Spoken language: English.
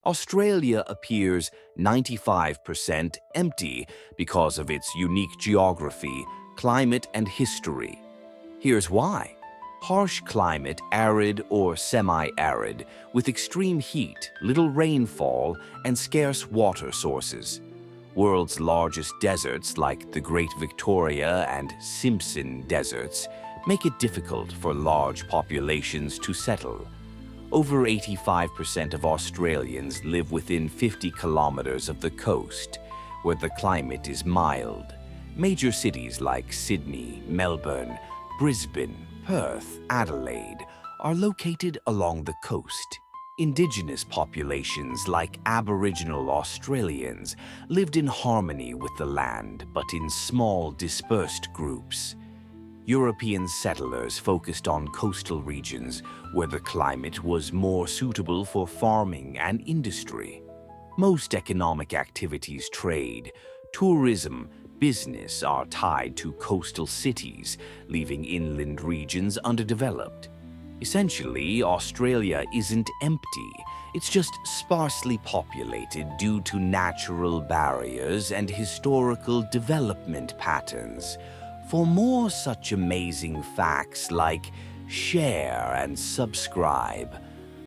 Australia appears 95% empty because of its unique geography, climate, and history. Here's why. Harsh climate, arid or semi-arid, with extreme heat, little rainfall, and scarce water sources. World's largest deserts, like the Great Victoria and Simpson deserts, make it difficult for large populations to settle. Over 85% of Australians live within 50 kilometers of the coast, where the climate is mild. Major cities like Sydney, Melbourne, Brisbane, Perth, Adelaide are located along the coast. Indigenous populations like Aboriginal Australians lived in harmony with the land, but in small, dispersed groups. European settlers focused on coastal regions where the climate was more suitable for farming and industry. Most economic activities, trade, tourism, business are tied to coastal cities, leaving inland regions underdeveloped. Essentially, Australia isn't empty, it's just sparsely populated due to natural barriers and historical development patterns. For more such amazing facts, like, share and subscribe.